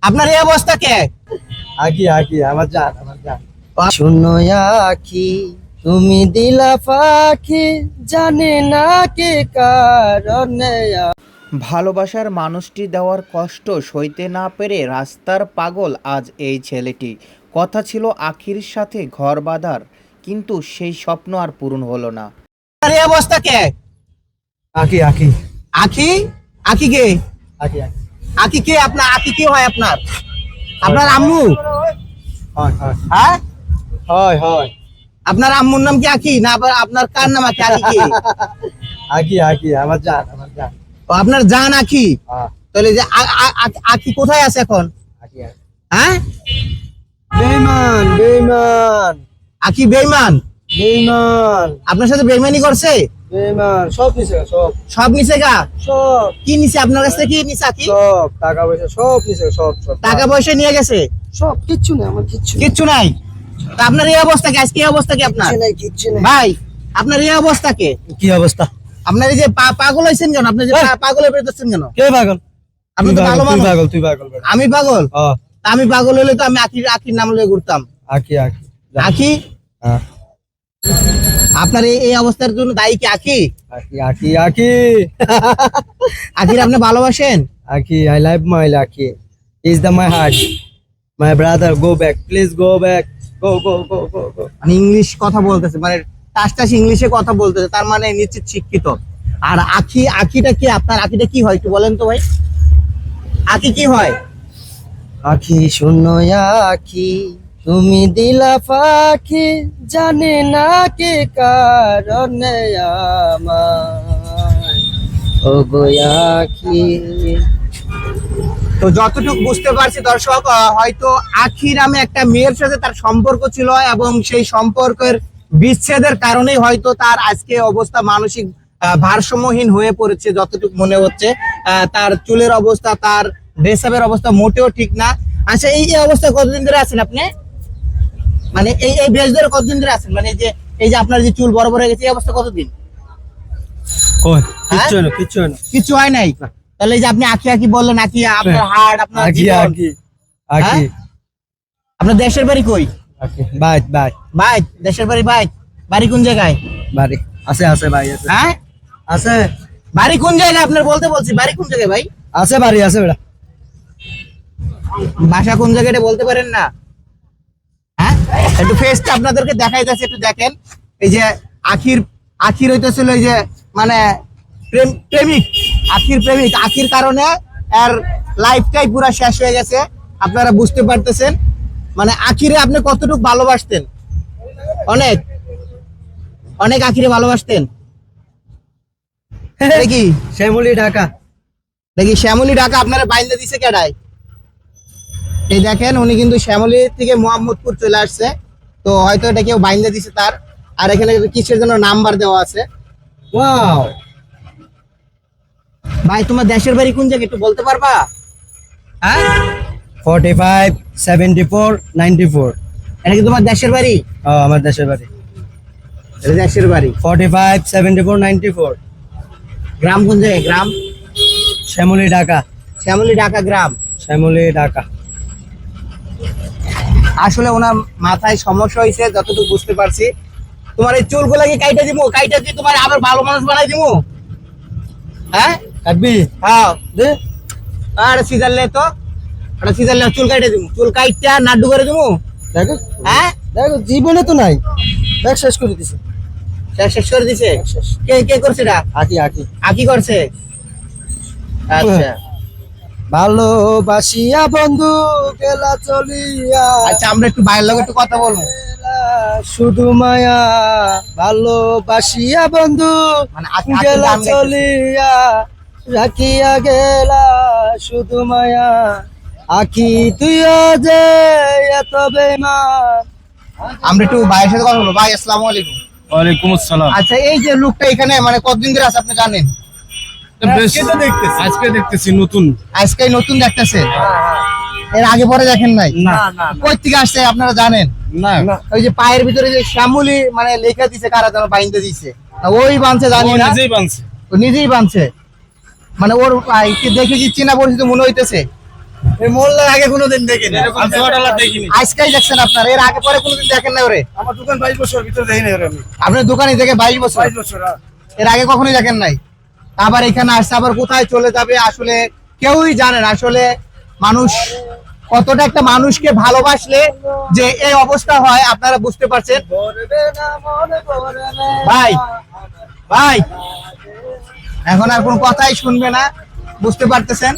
আপনার এই অবস্থা কে? আকি আকি আমার জান শূন্য আখি তুমি দিলা পাখি, জানে না কে কারণে। ভালোবাসার মানুষটি দেওয়ার কষ্ট সইতে না পেরে রাস্তার পাগল আজ এই ছেলেটি। কথা ছিল আখির সাথে ঘর বাঁধার, কিন্তু সেই স্বপ্ন আর পূরণ হলো না। আপনার এই অবস্থা কে? আকি আকি আখি? আখি কে? আকি আকি আখি কে? আপনার আখি কি হয় আপনার? আপনার আম্মু? হয় হয় হ্যাঁ, হয় হয় আপনার আম্মুর নাম কি আখি না আপনার কার নাম আখি? আখি কি? আকি আকি আমার জান ও, আপনার জান আখি। হ্যাঁ তাহলে যে আখি কোথায় আছে এখন? আকি আকি হ্যাঁ, বেঈমান বেঈমান আখি বেঈমান? বেঈমান আপনার সাথে বেঈমানি করছে? বেঈমান সব নিছে সব সব নিছে গা? সব কি নিছে আপনার কাছ থেকে? কি নিছে আখি? সব টাকা পয়সা সব নিছে সব সব টাকা পয়সা নিয়ে গেছে? সব কিচ্ছু নেই আমার কিচ্ছু কিচ্ছু নাই। তা আপনার এই অবস্থা কি? আজকে এই অবস্থা কি আপনার? কিচ্ছু নেই ভাই, আপনার এই অবস্থা কে? কি অবস্থা আপনার এই যে পাগল হয়েছেন কেন? আপনি যে পাগল হয়ে বেরোচ্ছেন কেন? কে পাগল আপনি তো ভালো মানুষ। তুই পাগল বেটা। আমি পাগল? হ্যাঁ তা আমি পাগল হলে তো আমি আখির নাম লয়ে ঘুরতাম। আকি আকি আখি? হ্যাঁ আপনার এই অবস্থার জন্য দায়ী কি আখি? আকি আকি আকি আখির আপনি ভালোবাসেন? Aki, I love my Aki. He's the my heart. My brother, go back. Please go back. Go, go, go, go, go. মানে ইংলিশ কথা বলতেছে, মানে টাস টাস ইংলিশে কথা বলতেছে, তার মানে নিশ্চিত শিক্ষিত। আর আখিটা কি? আপনার আখিটা কি হয় একটু বলেন তো ভাই। আখি কি হয়? আখি শূন্য আখি তুমি দিলা পাখি, জানে না কে কারণে আমার ও গো আখি। তো যতটুকু বুঝতে পারছি দর্শক, হয়তো আখি নামে একটা মেয়ের সাথে তার সম্পর্ক ছিল এবং সেই সম্পর্কের বিচ্ছেদের কারণেই হয়তো তার আজকে অবস্থা মানসিক ভারসাম্যহীন হয়ে পড়েছে। যতটুকু মনে হচ্ছে তার চুলের অবস্থা, তার ড্রেস আপের অবস্থা মোটেও ঠিক না। আচ্ছা, এই অবস্থা কতদিন ধরে আছেন আপনি? মানে এই বেশ ধরে কতদিন ধরে আছেন? মানে এই যে আপনার যে চুল বড় বড় হয়ে গেছে, এই অবস্থা কতদিন? কই কিচ্ছু না কিচ্ছু না কিছু হয় নাই? তাহলে এই যে আপনি আখি আখি বললেন, আখি আপনার হার্ট, আপনার আকি জীবন। আকি আকি আপনার দেশের বাড়ি কই? আকি বাই বাই ভাই, দেশের বাড়ি ভাই? বাড়ি কোন জায়গায়? বাড়ি আছে আছে ভাই আছে হ্যাঁ, আছে বাড়ি কোন জায়গায় আপনার বলতে বলছি, বাড়ি কোন জায়গায় ভাই? আছে বাড়ি আছে বেটা বাসা কোন জায়গায় এটা বলতে পারেন না? হ্যাঁ, একটু ফেসটা আপনাদেরকে দেখাই যাচ্ছে, একটু দেখেন। এই যে আখির হইতেছিল এই যে মানে প্রেমিক, আখির কারণে এর লাইফটাই পুরা শেষ হয়ে গেছে। আপনারা বুঝতে পারতেছেন মানে আখিরে আপনি কতটুকু ভালোবাসতেন? অনেক অনেক আখিরে ভালোবাসতেন। দেখি শ্যামলি ঢাকা দেখি শ্যামলী ঢাকা আপনারা বাইন্দা দিছে কেডায়? এই দেখেন, উনি কিন্তু শ্যামলী থেকে মোহাম্মদপুর চলে আসছে, তো হয়তো এটা কেউ বাইন্দা দিছে তার। আর এখানে কিসের জন্য নাম্বার দেওয়া আছে। ওয়াও ভাই, তোমার দেশের বাড়ি কোন জায়গায় একটু বলতে পারবা? হ্যাঁ, 45 74 94 এটা কি তোমার দেশের বাড়ি? আমার দেশের বাড়ি এটা দেশের বাড়ি। 45 74 94 গ্রাম কোন জায়গায়? গ্রাম শ্যামলি ঢাকা শ্যামলী ঢাকা গ্রাম। শ্যামলি ঢাকা আসলে ওনার মাথায় সমস্যা হয়েছে যতটুকু বুঝতে পারছি। তোমার এই চুলগুলা কি কাইটা দিমু? কাইটা দিয়ে তোমার আবার ভালো মানুষ বানাই দিমু? হ্যাঁ, কাটবি হ্যাঁ। দে আর সিজারলে তো ওটা সিজারলে চুল কাইটা দিমু, চুল কাইটা নাড্ডু করে দিমু। দেখো হ্যাঁ, দেখো জীবনে তো নাই দেখ শেষ করে দিছে শেষ করে দিছে। কে কে করছে এটা? আকি আকি আকি করছে? আচ্ছা ভালোবাসিয়া বন্ধু গেলা চলিয়া আচ্ছা, আমরা একটু বাইরের লোক একটু কথা বলবো। শুধু মায়া ভালোবাসিয়া বন্ধু মানে আকি গেলা গান গাইতেছে। চলিয়া রাখিয়া গেলা শুধু মায়া আখি তুইও যে এত বেমান। আমরা একটু ভাইয়ের সাথে কথা বলবো। ভাই, আসসালামু আলাইকুম। ওয়ালাইকুম আসসালাম। আচ্ছা, এই যে লোকটা এখানে মানে কতদিন ধরে আছে আপনি জানেন? আজকে দেখতেছি নতুন। আজকেই নতুন দেখতেছেন? এর আগে পরে দেখেন নাই? না না কই থেকে আসছে আপনারা জানেন? না ওই যে পায়ের ভিতরে যে শ্যামলী মানে লেখা দিছে, কারা যেন বাইন্দে দিছে, না ওই বানছে জানি না, নিজেই বানছে। ও নিজেই বানছে। মানে ওর কি দেখে কি চেনা পরিচিত মনে হইতেছে? এই মোল্লা আগে কোনোদিন দেখিনি। এরকম ছোটলা দেখিনি। আজকেই দেখছেন আপনার, এর আগে পরে কোনোদিন দেখেন না ওরে? আমার দোকান 22 বছর ভিতরে দেখি না আমি। আপনার দোকানে থেকে 22 বছর, 22 বছর এর আগে কখনোই দেখেন নাই। আবার এখানে আসছে, আবার কোথায় চলে যাবে আসলে কেউই জানেন। আসলে মানুষ কতটা একটা মানুষকে ভালোবাসলে যে এই অবস্থা হয় আপনারা বুঝতে পারছেন। ভাই ভাই এখন আর কোনো কথাই শুনবে না, বুঝতে পারতেছেন।